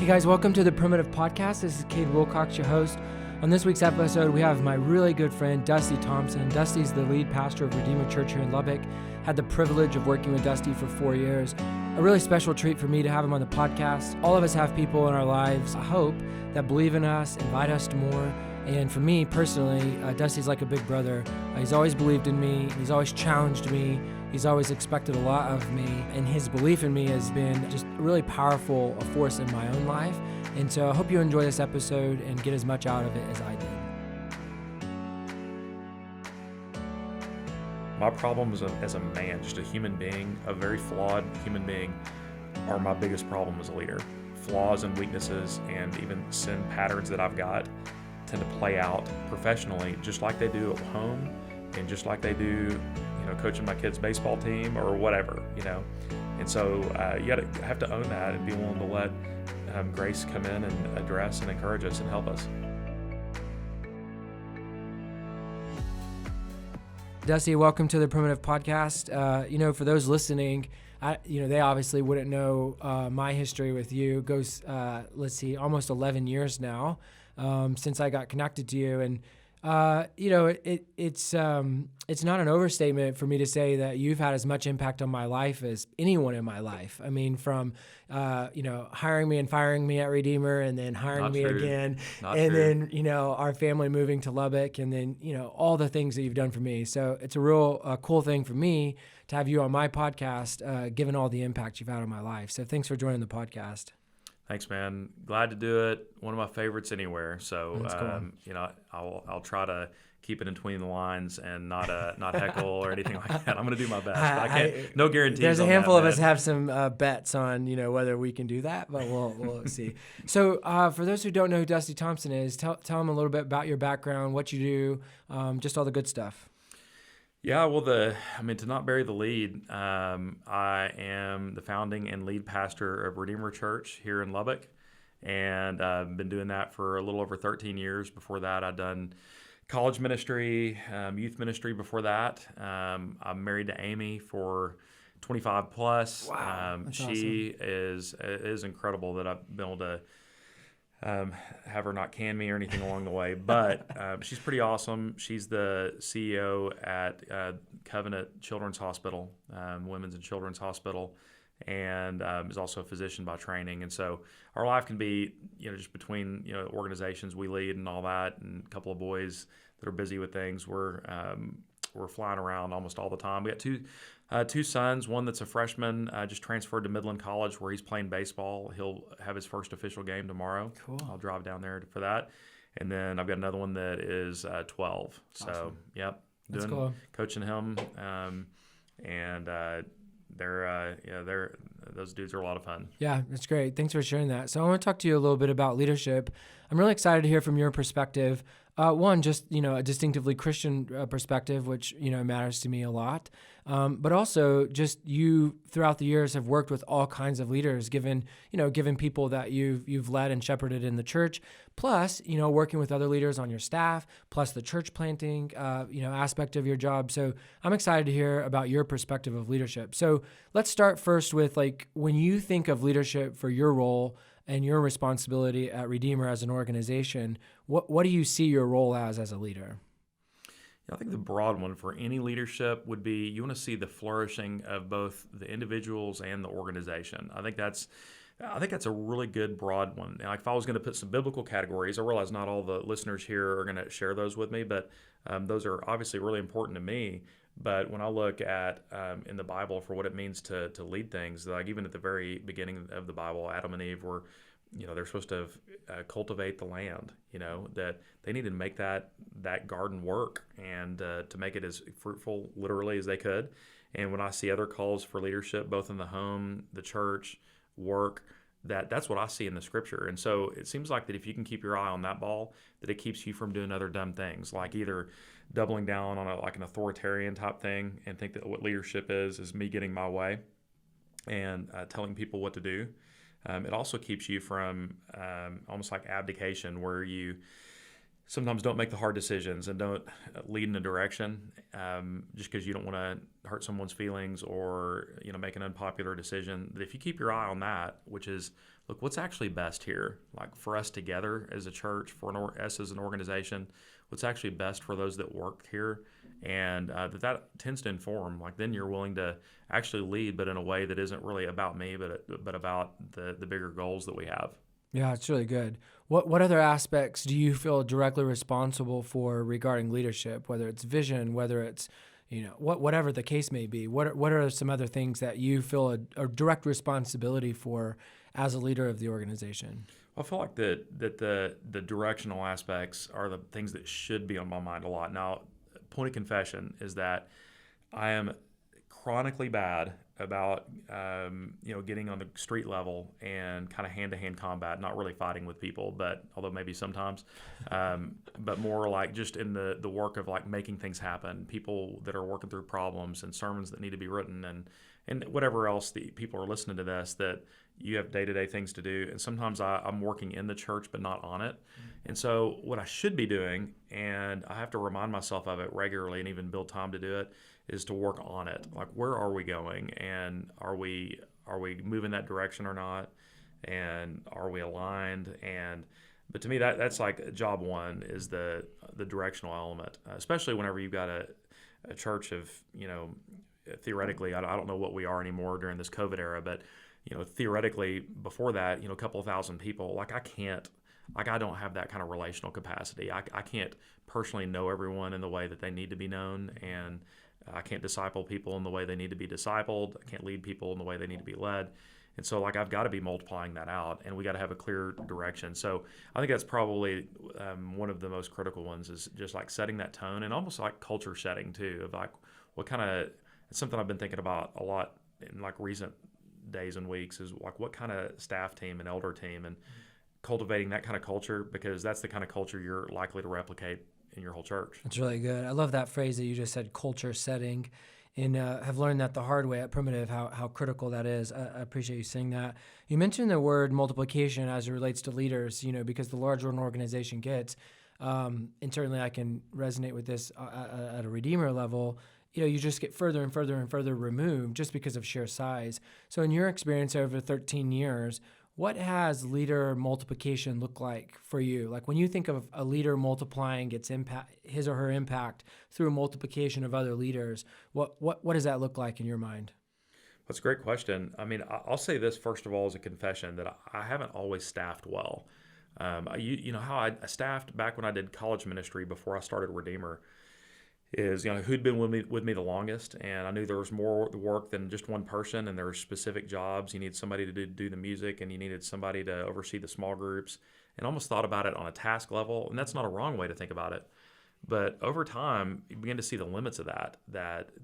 Hey guys, welcome to the Primitive Podcast. This is Cade Wilcox, your host. On this week's episode, we have my really good friend, Dusty Thompson. Dusty's the lead pastor of Redeemer Church here in Lubbock. Had the privilege of working with Dusty for 4 years. A really special treat for me to have him on the podcast. All of us have people in our lives, I hope, that believe in us, invite us to more. And for me personally, Dusty's like a big brother. He's always believed in me. He's always challenged me. He's always expected a lot of me. And his belief in me has been just a really powerful force in my own life. And so I hope you enjoy this episode and get as much out of it as I did. My problem as a man, just a human being, a very flawed human being, are my biggest problem as a leader. Flaws and weaknesses and even sin patterns that I've got tend to play out professionally just like they do at home and just like they do, coaching my kids' baseball team or whatever, And so you have to own that and be willing to let grace come in and address and encourage us and help us. Dusty, welcome to the Primitive Podcast. For those listening, they obviously wouldn't know my history with you. It goes, almost 11 years now since I got connected to you. And, it's not an overstatement for me to say that you've had as much impact on my life as anyone in my life. I mean, from, hiring me and firing me at Redeemer and then hiring me again. Then, our family moving to Lubbock and then, all the things that you've done for me. So it's a real cool thing for me to have you on my podcast, given all the impact you've had on my life. So thanks for joining the podcast. Thanks, man. Glad to do it. One of my favorites anywhere. So, cool. I'll try to keep it in between the lines and not heckle or anything like that. I'm going to do my best. But I can't. No guarantees. There's a handful of us have some bets on whether we can do that, but we'll see. So, for those who don't know who Dusty Thompson is, tell them a little bit about your background, what you do, just all the good stuff. Yeah, well, to not bury the lead, I am the founding and lead pastor of Redeemer Church here in Lubbock, and I've been doing that for a little over 13 years. Before that, I'd done college ministry, youth ministry before that. I'm married to Amy for 25 plus. Wow, she is incredible that I've been able to have her not can me or anything along the way, but she's pretty awesome. She's the CEO at Covenant Children's Hospital, Women's and Children's Hospital, and is also a physician by training. And so our life can be, just between organizations we lead and all that, and a couple of boys that are busy with things. We're flying around almost all the time. We got two sons, one that's a freshman, just transferred to Midland College where he's playing baseball. He'll have his first official game tomorrow. Cool. I'll drive down there for that. And then I've got another one that is 12. Awesome. So, yep, That's cool. Coaching him. Those dudes are a lot of fun. Yeah, that's great. Thanks for sharing that. So I want to talk to you a little bit about leadership. I'm really excited to hear from your perspective. One, just, a distinctively Christian perspective, which, matters to me a lot. But also just you throughout the years have worked with all kinds of leaders, given people that you've led and shepherded in the church, plus, working with other leaders on your staff, plus the church planting, aspect of your job. So I'm excited to hear about your perspective of leadership. So let's start first with when you think of leadership for your role and your responsibility at Redeemer as an organization, what do you see your role as a leader? I think the broad one for any leadership would be you want to see the flourishing of both the individuals and the organization. I think that's a really good broad one. Now, if I was going to put some biblical categories, I realize not all the listeners here are going to share those with me, but those are obviously really important to me. But when I look at in the Bible for what it means to lead things, like even at the very beginning of the Bible, Adam and Eve were, they're supposed to cultivate the land, that they needed to make that garden work and to make it as fruitful literally as they could. And when I see other calls for leadership, both in the home, the church, work, that's what I see in the scripture. And so it seems like that if you can keep your eye on that ball, that it keeps you from doing other dumb things, like either doubling down on an authoritarian type thing and think that what leadership is me getting my way and telling people what to do. It also keeps you from almost like abdication, where you sometimes don't make the hard decisions and don't lead in a direction just because you don't want to hurt someone's feelings or make an unpopular decision. That if you keep your eye on that, which is look, what's actually best here, like for us together as a church, for us as an organization, what's actually best for those that work here, and that tends to inform. Like then you're willing to actually lead, but in a way that isn't really about me, but about the bigger goals that we have. Yeah, it's really good. What other aspects do you feel directly responsible for regarding leadership, whether it's vision, whether it's, whatever the case may be? What are some other things that you feel a direct responsibility for as a leader of the organization? Well, I feel like the directional aspects are the things that should be on my mind a lot. Now, point of confession is that I am chronically bad about getting on the street level and kind of hand-to-hand combat, not really fighting with people, but although maybe sometimes, but more like just in the work of like making things happen, people that are working through problems and sermons that need to be written and whatever else the people are listening to this, that you have day-to-day things to do. And sometimes I'm working in the church but not on it. And so what I should be doing, and I have to remind myself of it regularly and even build time to do it, is to work on it. Like, where are we going, and are we moving that direction or not, and are we aligned? But to me, that's like job one, is the directional element, especially whenever you've got a church of theoretically, I don't know what we are anymore during this COVID era, but theoretically before that, a couple of thousand people. Like I don't have that kind of relational capacity. I can't personally know everyone in the way that they need to be known, and I can't disciple people in the way they need to be discipled. I can't lead people in the way they need to be led. And so I've got to be multiplying that out, and we got to have a clear direction. So I think that's probably one of the most critical ones, is just like setting that tone, and almost like culture setting too, of like what kind of, it's something I've been thinking about a lot in like recent days and weeks, is like what kind of staff team and elder team, and cultivating that kind of culture, because that's the kind of culture you're likely to replicate in your whole church. That's really good. I love that phrase that you just said, culture setting, and have learned that the hard way at Primitive, how critical that is. I appreciate you saying that. You mentioned the word multiplication as it relates to leaders, because the larger an organization gets, and certainly I can resonate with this at a Redeemer level, you just get further and further and further removed just because of sheer size. So in your experience over 13 years, what has leader multiplication look like for you? Like when you think of a leader multiplying his or her impact through multiplication of other leaders, what does that look like in your mind? That's a great question. I mean, I'll say this first of all as a confession, that I haven't always staffed well. You know how I staffed back when I did college ministry before I started Redeemer, is who'd been with me the longest, and I knew there was more work than just one person, and there were specific jobs. You need somebody to do the music, and you needed somebody to oversee the small groups, and almost thought about it on a task level. And that's not a wrong way to think about it, but over time you begin to see the limits of that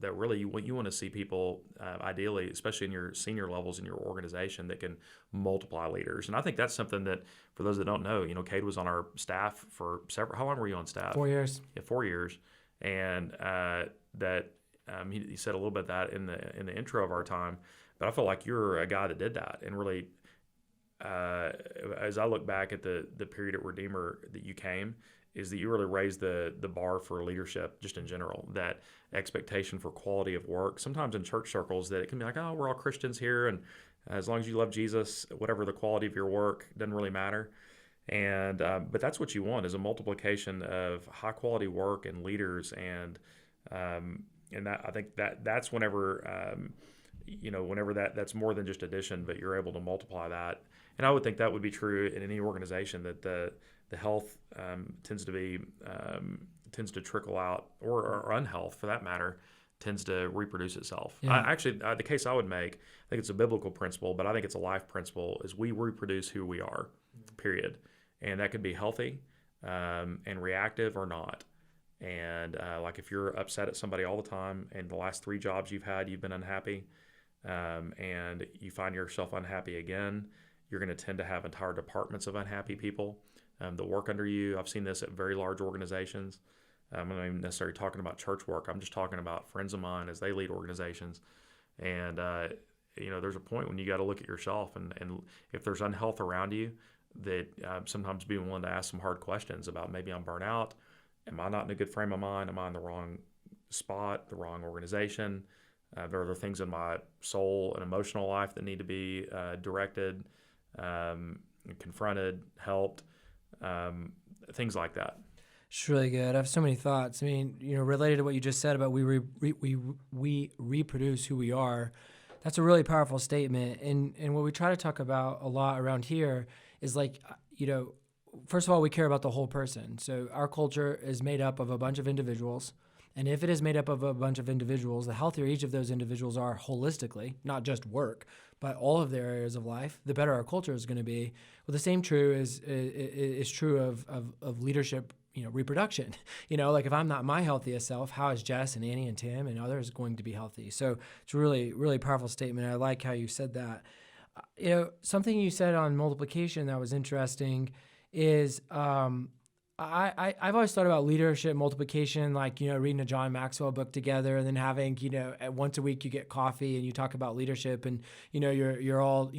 really you want to see people, ideally, especially in your senior levels in your organization, that can multiply leaders. And I think that's something that, for those that don't know, Cade was on our staff for how long were you on staff? 4 years. Yeah, 4 years. And he said a little bit of that in the intro of our time, but I feel like you're a guy that did that. And really, as I look back at the period at Redeemer that you came, is that you really raised the bar for leadership just in general, that expectation for quality of work. Sometimes in church circles that it can be like, oh, we're all Christians here, and as long as you love Jesus, whatever the quality of your work, doesn't really matter. And but that's what you want, is a multiplication of high quality work and leaders, and that, I think that's whenever whenever that's more than just addition, but you're able to multiply that. And I would think that would be true in any organization, that the health tends to trickle out, or unhealth for that matter tends to reproduce itself. Yeah. The case I would make, I think it's a biblical principle, but I think it's a life principle, is we reproduce who we are, period. And that could be healthy and reactive or not. And like if you're upset at somebody all the time, and the last 3 jobs you've had, you've been unhappy, and you find yourself unhappy again, you're going to tend to have entire departments of unhappy people that work under you. I've seen this at very large organizations. I'm not even necessarily talking about church work. I'm just talking about friends of mine as they lead organizations. And, there's a point when you got to look at yourself, and if there's unhealth around you, that sometimes being willing to ask some hard questions about maybe I'm burnt out. Am I not in a good frame of mind? Am I in the wrong spot, the wrong organization? There are things in my soul and emotional life that need to be directed, confronted, helped, things like that. It's really good. I have so many thoughts. I mean, related to what you just said about we reproduce who we are. That's a really powerful statement. And what we try to talk about a lot around here is like, first of all, we care about the whole person. So our culture is made up of a bunch of individuals. And if it is made up of a bunch of individuals, the healthier each of those individuals are holistically, not just work, but all of their areas of life, the better our culture is going to be. Well, the same is true of leadership, reproduction. Like if I'm not my healthiest self, how is Jess and Annie and Tim and others going to be healthy? So it's a really, really powerful statement. I like how you said that. Something you said on multiplication that was interesting is I've always thought about leadership multiplication, like, reading a John Maxwell book together and then having, once a week you get coffee and you talk about leadership and, you're all,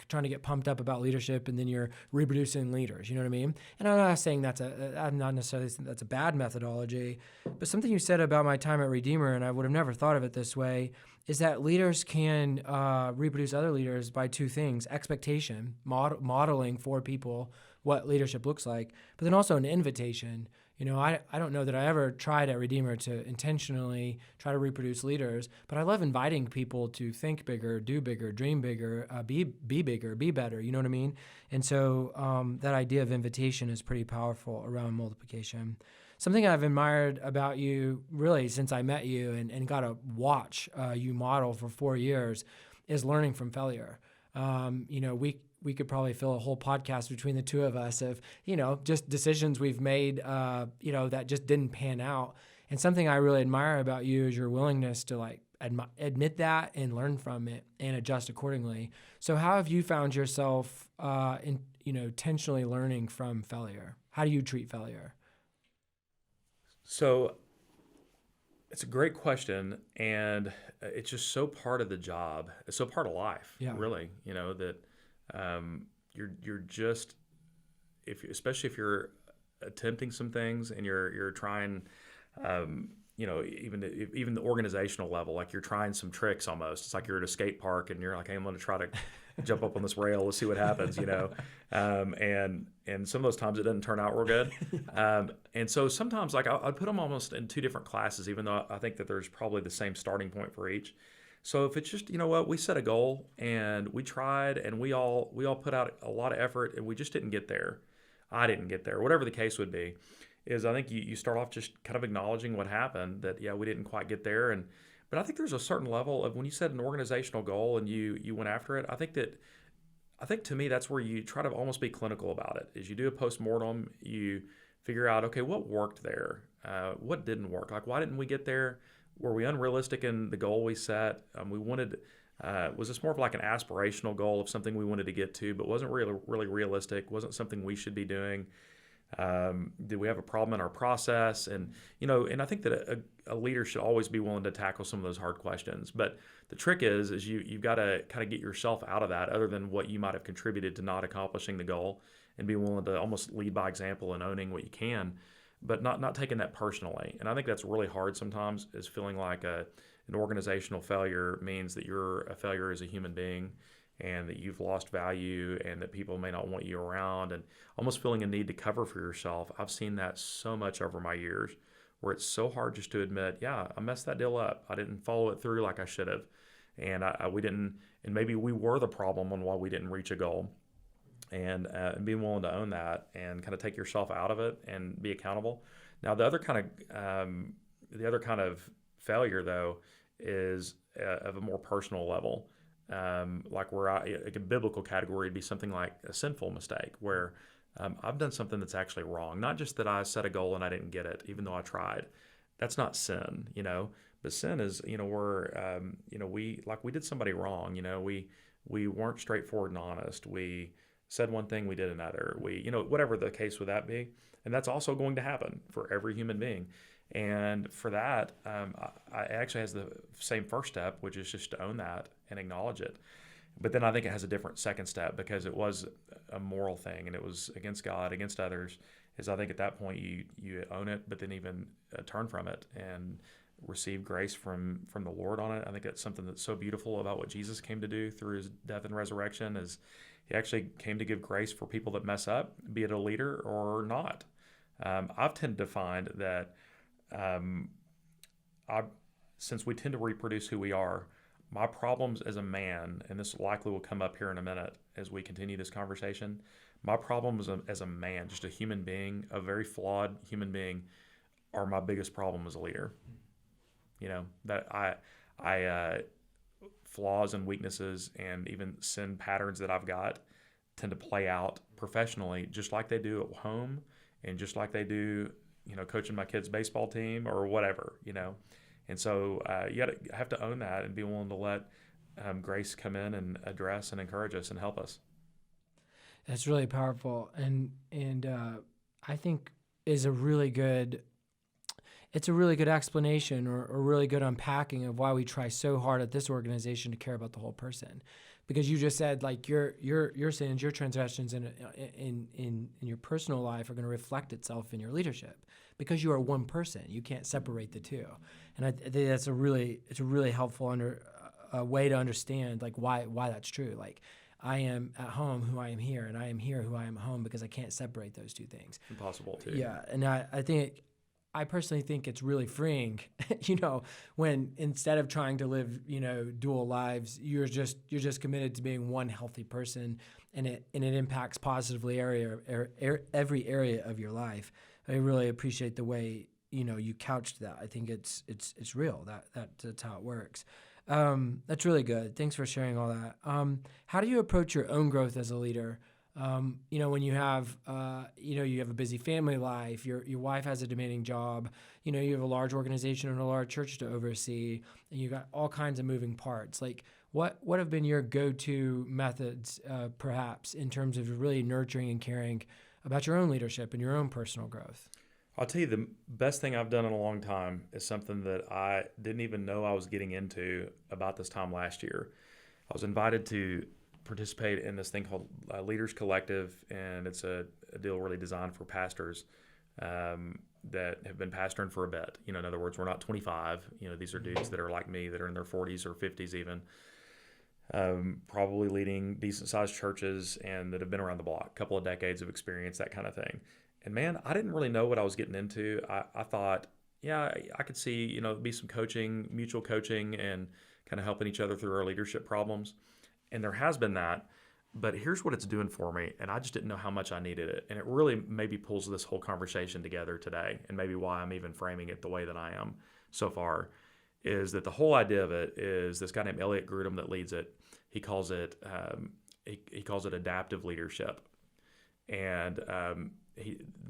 trying to get pumped up about leadership and then you're reproducing leaders, you know what I mean? And I'm not saying I'm not necessarily saying that's a bad methodology, but something you said about my time at Redeemer, and I would have never thought of it this way, is that leaders can reproduce other leaders by two things: expectation, modeling for people what leadership looks like, but then also an invitation. I don't know that I ever tried at Redeemer to intentionally try to reproduce leaders, but I love inviting people to think bigger, do bigger, dream bigger, be bigger, be better, you know what I mean? And so that idea of invitation is pretty powerful around multiplication. Something I've admired about you really since I met you and got to watch you model for 4 years is learning from failure. We could probably fill a whole podcast between the two of us of, just decisions we've made, that just didn't pan out. And something I really admire about you is your willingness to admit that and learn from it and adjust accordingly. So how have you found yourself, intentionally learning from failure? How do you treat failure? So it's a great question, and it's just so part of the job. It's so part of life, really, that you're just, especially if you're attempting some things and you're trying, even the organizational level, like you're trying some tricks almost. It's like you're at a skate park and you're like, hey, I'm going to try to jump up on this rail. Let's see what happens, and some of those times it doesn't turn out real good. And so sometimes I'd put them almost in two different classes, even though I think that there's probably the same starting point for each. So if it's just, we set a goal and we tried and we all put out a lot of effort and we just didn't get there. I didn't get there, whatever the case would be, is I think you start off just kind of acknowledging what happened, that, we didn't quite get there. But I think there's a certain level of when you set an organizational goal and you went after it, I think to me, that's where you try to almost be clinical about it. Is you do a postmortem, you figure out, okay, what worked there? What didn't work? Like, why didn't we get there? Were we unrealistic in the goal we set? Was this more of like an aspirational goal of something we wanted to get to, but wasn't really realistic? Wasn't something we should be doing? Did we have a problem in our process? And I think that a leader should always be willing to tackle some of those hard questions. But the trick is you've got to kind of get yourself out of that, other than what you might have contributed to not accomplishing the goal, and be willing to almost lead by example and owning what you can, but not taking that personally. And I think that's really hard sometimes, is feeling like an organizational failure means that you're a failure as a human being, and that you've lost value, and that people may not want you around, and almost feeling a need to cover for yourself. I've seen that so much over my years, where it's so hard just to admit, I messed that deal up. I didn't follow it through like I should have. And we didn't, and maybe we were the problem on why we didn't reach a goal. And being willing to own that and kind of take yourself out of it and be accountable. Now, the other kind of failure, though, is of a more personal level. Like like a biblical category would be something like a sinful mistake, where I've done something that's actually wrong. Not just that I set a goal and I didn't get it, even though I tried. That's not sin, But sin is, where we did somebody wrong. We weren't straightforward and honest. We said one thing, we did another. Whatever the case would that be, and that's also going to happen for every human being. And for that, I actually has the same first step, which is just to own that and acknowledge it. But then I think it has a different second step because it was a moral thing and it was against God, against others. Is I think at that point you own it, but then even turn from it and receive grace from the Lord on it. I think that's something that's so beautiful about what Jesus came to do through his death and resurrection is he actually came to give grace for people that mess up, be it a leader or not. I've tended to find that since we tend to reproduce who we are, my problems as a man, and this likely will come up here in a minute as we continue this conversation, my problems as a man, just a human being, a very flawed human being, are my biggest problem as a leader. That I flaws and weaknesses and even sin patterns that I've got tend to play out professionally just like they do at home and just like they do, coaching my kids' baseball team or whatever, And so you have to own that and be willing to let grace come in and address and encourage us and help us. That's really powerful, and I think it's a really good explanation or a really good unpacking of why we try so hard at this organization to care about the whole person, because you just said like your sins, your transgressions in your personal life are going to reflect itself in your leadership because you are one person. You can't separate the two, and I think it's a really helpful way to understand like why that's true. Like, I am at home who I am here, and I am here who I am at home because I can't separate those two things. Impossible to. Yeah, and I personally think it's really freeing, when instead of trying to live, dual lives, you're just committed to being one healthy person, and it impacts positively every area of your life. I really appreciate the way you couched that. I think it's real. That's how it works. That's really good. Thanks for sharing all that. How do you approach your own growth as a leader? When you have, you have a busy family life, your wife has a demanding job, you have a large organization and a large church to oversee, and you got all kinds of moving parts. Like, what have been your go-to methods, perhaps, in terms of really nurturing and caring about your own leadership and your own personal growth? I'll tell you, the best thing I've done in a long time is something that I didn't even know I was getting into about this time last year. I was invited to participate in this thing called Leaders Collective, and it's a deal really designed for pastors that have been pastoring for a bit. In other words, we're not 25. These are dudes that are like me, that are in their 40s or 50s even, probably leading decent-sized churches and that have been around the block, a couple of decades of experience, that kind of thing. And man, I didn't really know what I was getting into. I thought, yeah, I could see, be some coaching, mutual coaching, and kind of helping each other through our leadership problems. And there has been that, but here's what it's doing for me, and I just didn't know how much I needed it. And it really maybe pulls this whole conversation together today, and maybe why I'm even framing it the way that I am so far, is that the whole idea of it is this guy named Elliot Grudem that leads it. He calls it adaptive leadership, and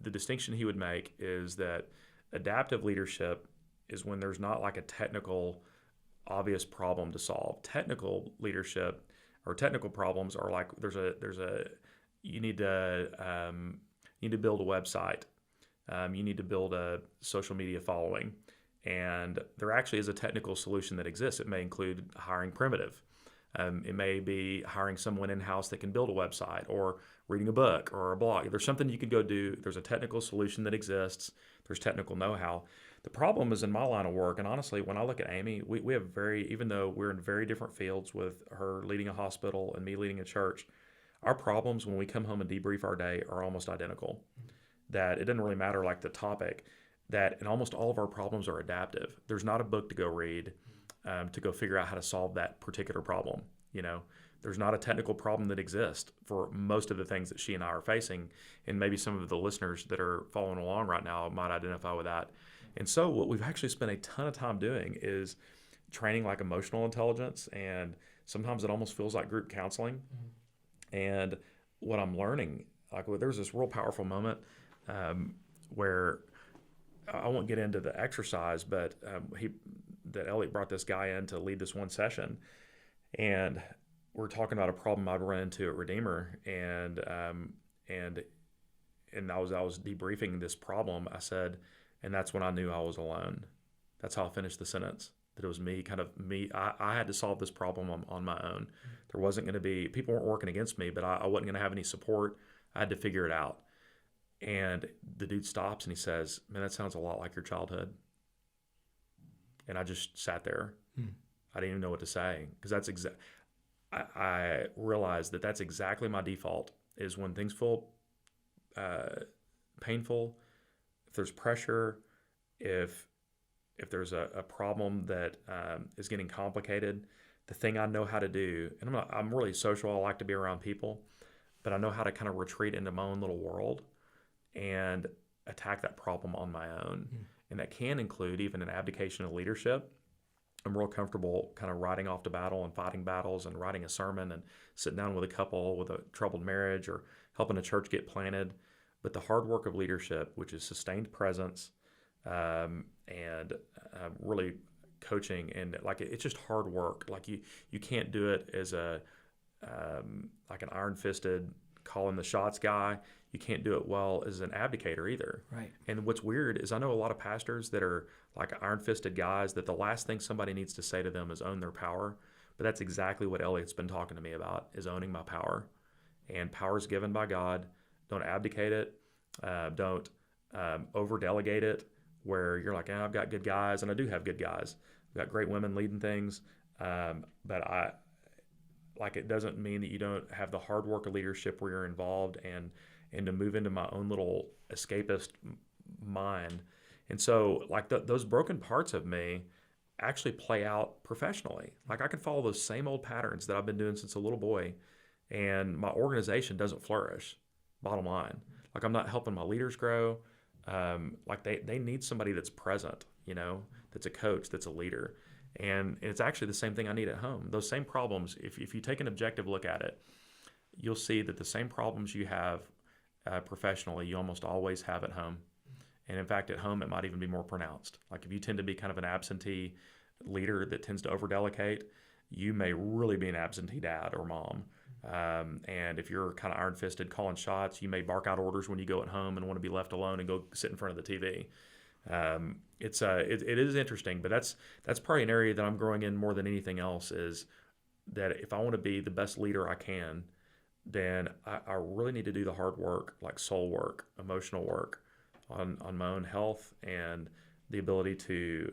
the distinction he would make is that adaptive leadership is when there's not like a technical, obvious problem to solve. Technical leadership or technical problems are like you need to build a website, you need to build a social media following, and there actually is a technical solution that exists. It may include hiring Primitive. It may be hiring someone in-house that can build a website, or reading a book or a blog. There's something you could go do. There's a technical solution that exists. There's technical know-how. The problem is in my line of work, and honestly, when I look at Amy, we have even though we're in very different fields, with her leading a hospital and me leading a church, our problems when we come home and debrief our day are almost identical. That it doesn't really matter like the topic, that and almost all of our problems are adaptive. There's not a book to go read to go figure out how to solve that particular problem. There's not a technical problem that exists for most of the things that she and I are facing, and maybe some of the listeners that are following along right now might identify with that. And so what we've actually spent a ton of time doing is training like emotional intelligence, and sometimes it almost feels like group counseling. Mm-hmm. And what I'm learning, there's this real powerful moment where I won't get into the exercise, but that Elliot brought this guy in to lead this one session, and we're talking about a problem I'd run into at Redeemer, and I was debriefing this problem. I said, and that's when I knew I was alone. That's how I finished the sentence. that it was me, I had to solve this problem on my own. There wasn't going to be, people weren't working against me, but I wasn't going to have any support. I had to figure it out. And the dude stops and he says, man, that sounds a lot like your childhood. And I just sat there. I didn't even know what to say, because I realized that that's exactly my default, is when things feel painful, if there's pressure, if there's a problem that is getting complicated, the thing I know how to do, and I'm really social, I like to be around people, but I know how to kind of retreat into my own little world and attack that problem on my own. And that can include even an abdication of leadership. I'm real comfortable kind of riding off to battle and fighting battles and writing a sermon and sitting down with a couple with a troubled marriage or helping a church get planted. But the hard work of leadership, which is sustained presence, and really coaching, and like it's just hard work. Like you can't do it as like an iron-fisted calling the shots guy. You can't do it well as an abdicator either. Right. And what's weird is I know a lot of pastors that are like iron-fisted guys that the last thing somebody needs to say to them is own their power. But that's exactly what Elliot's been talking to me about, is owning my power. And power is given by God. Don't abdicate it. Don't over-delegate it where you're like, I've got good guys, and I do have good guys. I've got great women leading things. But it doesn't mean that you don't have the hard work of leadership where you're involved and to move into my own little escapist mind. And so those broken parts of me actually play out professionally. Like I can follow those same old patterns that I've been doing since a little boy, and my organization doesn't flourish, bottom line. Like I'm not helping my leaders grow. They need somebody that's present, that's a coach, that's a leader. And it's actually the same thing I need at home. Those same problems, if you take an objective look at it, you'll see that the same problems you have professionally, you almost always have at home. And in fact, at home, it might even be more pronounced. Like if you tend to be kind of an absentee leader that tends to over-delegate, you may really be an absentee dad or mom. And if you're kind of iron-fisted calling shots, you may bark out orders when you go at home and want to be left alone and go sit in front of the TV. It is interesting, but that's probably an area that I'm growing in more than anything else, is that if I want to be the best leader I can, then I really need to do the hard work, like soul work, emotional work on my own health and the ability to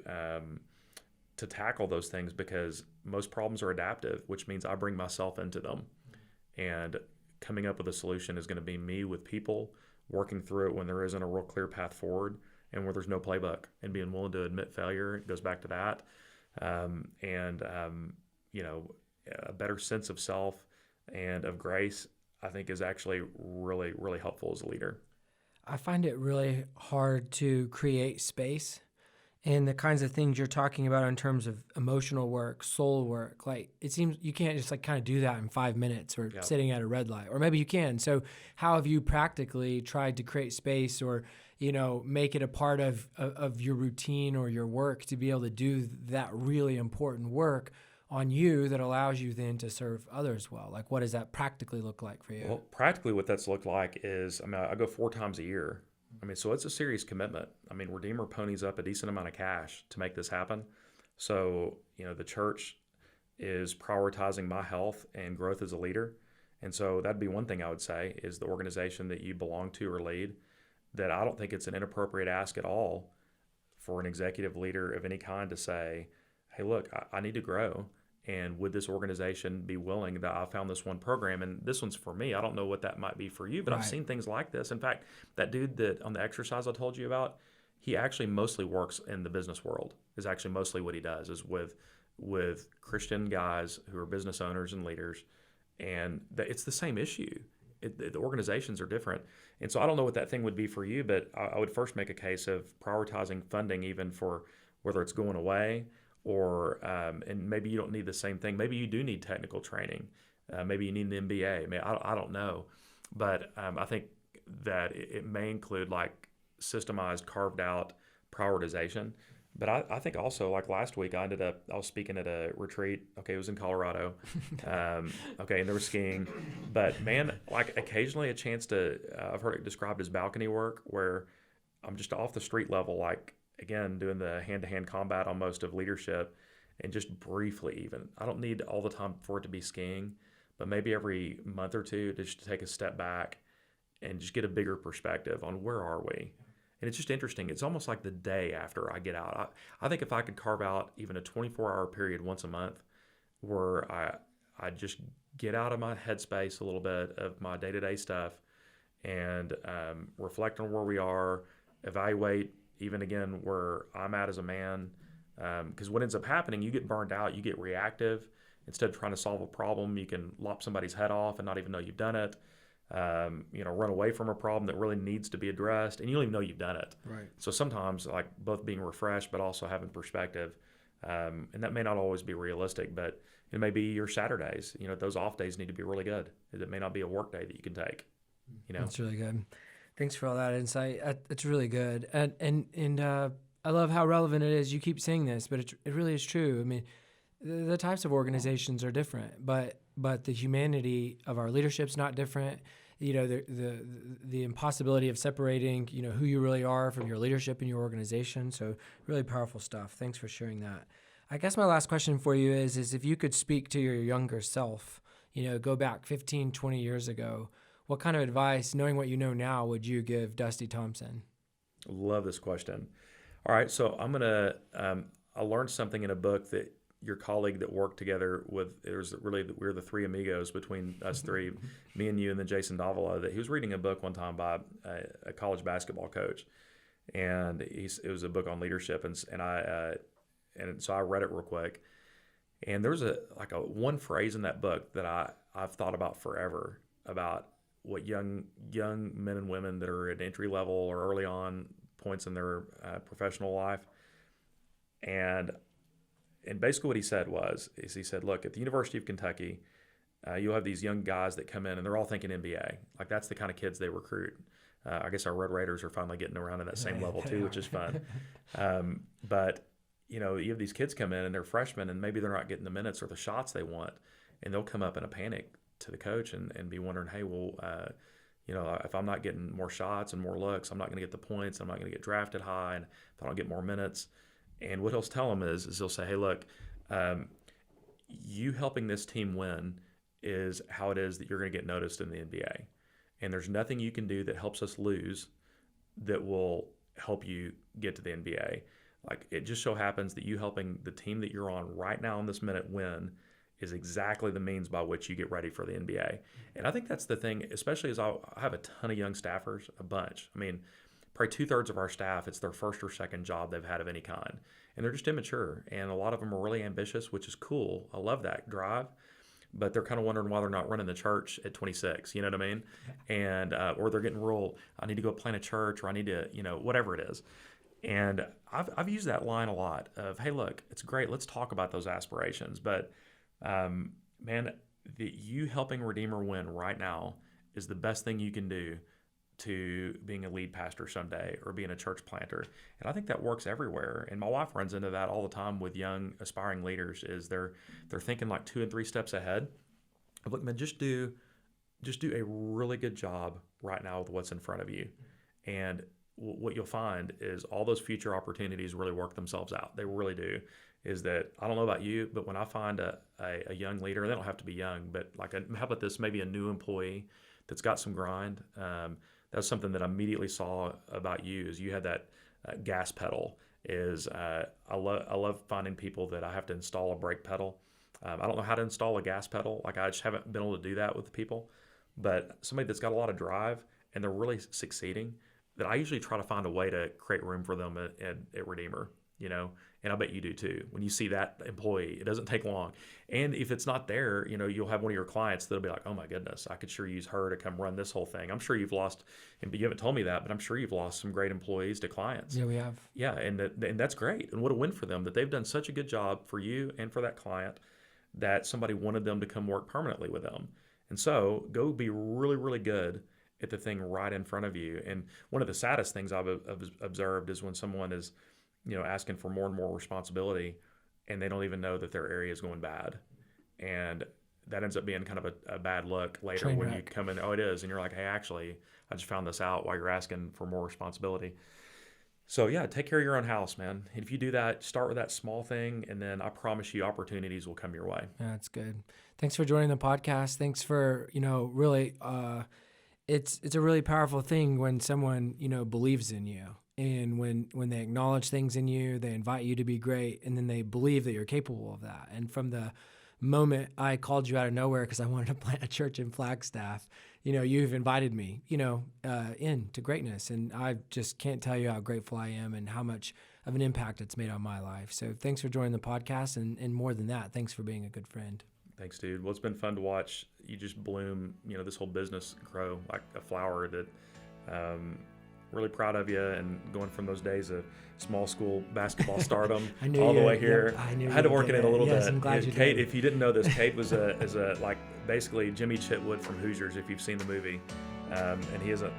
tackle those things, because most problems are adaptive, which means I bring myself into them. And coming up with a solution is going to be me with people working through it when there isn't a real clear path forward and where there's no playbook, and being willing to admit failure. It goes back to that. A better sense of self and of grace, I think, is actually really, really helpful as a leader. I find it really hard to create space and the kinds of things you're talking about in terms of emotional work, soul work. Like it seems you can't just kind of do that in 5 minutes or sitting at a red light, or maybe you can. So how have you practically tried to create space or, make it a part of your routine or your work to be able to do that really important work on you that allows you then to serve others well? Like, what does that practically look like for you? Well, practically what that's looked like is, I go 4 times a year. So it's a serious commitment. Redeemer ponies up a decent amount of cash to make this happen. So, the church is prioritizing my health and growth as a leader. And so that'd be one thing I would say, is the organization that you belong to or lead, that I don't think it's an inappropriate ask at all for an executive leader of any kind to say, hey, look, I need to grow. And would this organization be willing that I found this one program, and this one's for me. I don't know what that might be for you, but I've seen things like this. In fact, that dude that on the exercise I told you about, he actually mostly works in the business world, is actually mostly what he does, is with Christian guys who are business owners and leaders. And it's the same issue. The organizations are different. And so I don't know what that thing would be for you, but I would first make a case of prioritizing funding, even for whether it's going away, or and maybe you don't need the same thing. Maybe you do need technical training. Maybe you need an MBA. I don't know. But I think that it may include like systemized, carved out prioritization. But I think also, like last week, I was speaking at a retreat. Okay, it was in Colorado. And there was skiing. But man, like occasionally a chance to, I've heard it described as balcony work, where I'm just off the street level, like, again, doing the hand-to-hand combat almost of leadership, and just briefly even. I don't need all the time for it to be skiing, but maybe every month or two just to take a step back and just get a bigger perspective on where are we. And it's just interesting. It's almost like the day after I get out. I think if I could carve out even a 24-hour period once a month where I just get out of my headspace a little bit of my day-to-day stuff and reflect on where we are, evaluate even again where I'm at as a man. Because what ends up happening, you get burned out, you get reactive. Instead of trying to solve a problem, you can lop somebody's head off and not even know you've done it. Run away from a problem that really needs to be addressed, and you don't even know you've done it. Right. So sometimes, like both being refreshed, but also having perspective, and that may not always be realistic, but it may be your Saturdays. Those off days need to be really good. It may not be a work day that you can take. That's really good. Thanks for all that insight. It's really good, and I love how relevant it is. You keep saying this, but it really is true. I mean, the types of organizations are different, but the humanity of our leadership's not different. The impossibility of separating, who you really are from your leadership in your organization. So really powerful stuff. Thanks for sharing that. I guess my last question for you is if you could speak to your younger self, go back 15, 20 years ago, what kind of advice, knowing what you know now, would you give Dusty Thompson? Love this question. All right, so I learned something in a book that your colleague that worked together with, we were the three amigos between us three, me and you and then Jason Davila, that he was reading a book one time by a college basketball coach. And it was a book on leadership. And so I read it real quick. And there was a one phrase in that book that I've thought about forever, about what young men and women that are at entry level or early on points in their professional life. And basically what he said he said, look, at the University of Kentucky, you'll have these young guys that come in and they're all thinking NBA. Like that's the kind of kids they recruit. I guess our Red Raiders are finally getting around in that same level too, which is fun. But you have these kids come in and they're freshmen and maybe they're not getting the minutes or the shots they want. And they'll come up in a panic to the coach and be wondering, hey, well, if I'm not getting more shots and more looks, I'm not going to get the points. I'm not going to get drafted high. And if I don't get more minutes. And what he'll tell them is he'll say, hey, look, you helping this team win is how it is that you're going to get noticed in the NBA. And there's nothing you can do that helps us lose that will help you get to the NBA. Like it just so happens that you helping the team that you're on right now in this minute win is exactly the means by which you get ready for the NBA. And I think that's the thing, especially as I have a ton of young staffers, a bunch. I mean, probably 2/3 of our staff, it's their first or second job they've had of any kind. And they're just immature. And a lot of them are really ambitious, which is cool. I love that drive. But they're kind of wondering why they're not running the church at 26, you know what I mean? And or they're getting real, I need to go plant a church, or I need to, whatever it is. And I've used that line a lot of, hey, look, it's great. Let's talk about those aspirations. But man, you helping Redeemer win right now is the best thing you can do to being a lead pastor someday or being a church planter. And I think that works everywhere. And my wife runs into that all the time with young aspiring leaders is they're thinking like 2 and 3 steps ahead. Look, man, just do a really good job right now with what's in front of you. And what you'll find is all those future opportunities really work themselves out. They really do. Is that, I don't know about you, but when I find a young leader, they don't have to be young, but how about this, maybe a new employee that's got some grind. That's something that I immediately saw about you is you had that gas pedal. I love finding people that I have to install a brake pedal. I don't know how to install a gas pedal. Like I just haven't been able to do that with people. But somebody that's got a lot of drive and they're really succeeding, that I usually try to find a way to create room for them at Redeemer. And I bet you do too. When you see that employee, it doesn't take long. And if it's not there, you'll have one of your clients that'll be like, oh my goodness, I could sure use her to come run this whole thing. I'm sure you've lost, and you haven't told me that, but I'm sure you've lost some great employees to clients. Yeah, we have. Yeah, and that's great. And what a win for them that they've done such a good job for you and for that client that somebody wanted them to come work permanently with them. And so go be really, really good at the thing right in front of you. And one of the saddest things I've observed is when someone is asking for more and more responsibility and they don't even know that their area is going bad. And that ends up being kind of a bad look later when you come in, oh, it is. And you're like, hey, actually, I just found this out while you're asking for more responsibility. So yeah, take care of your own house, man. And if you do that, start with that small thing, and then I promise you opportunities will come your way. Yeah, that's good. Thanks for joining the podcast. Thanks for, really, it's a really powerful thing when someone, believes in you. And when they acknowledge things in you, they invite you to be great, and then they believe that you're capable of that. And from the moment I called you out of nowhere because I wanted to plant a church in Flagstaff, you've invited me, into greatness. And I just can't tell you how grateful I am and how much of an impact it's made on my life. So thanks for joining the podcast. And more than that, thanks for being a good friend. Thanks, dude. Well, it's been fun to watch you just bloom, this whole business grow like a flower. That really proud of you, and going from those days of small school basketball stardom all the way here. Yep, I had to work in it a little bit. I'm glad you Kate, did. if you didn't know this, Kate was like basically Jimmy Chitwood from Hoosiers, if you've seen the movie. And he isn't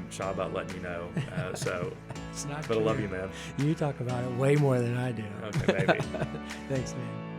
shy about letting you know. So, It's not but true. I love you, man. You talk about it way more than I do. Okay, baby. Thanks, man.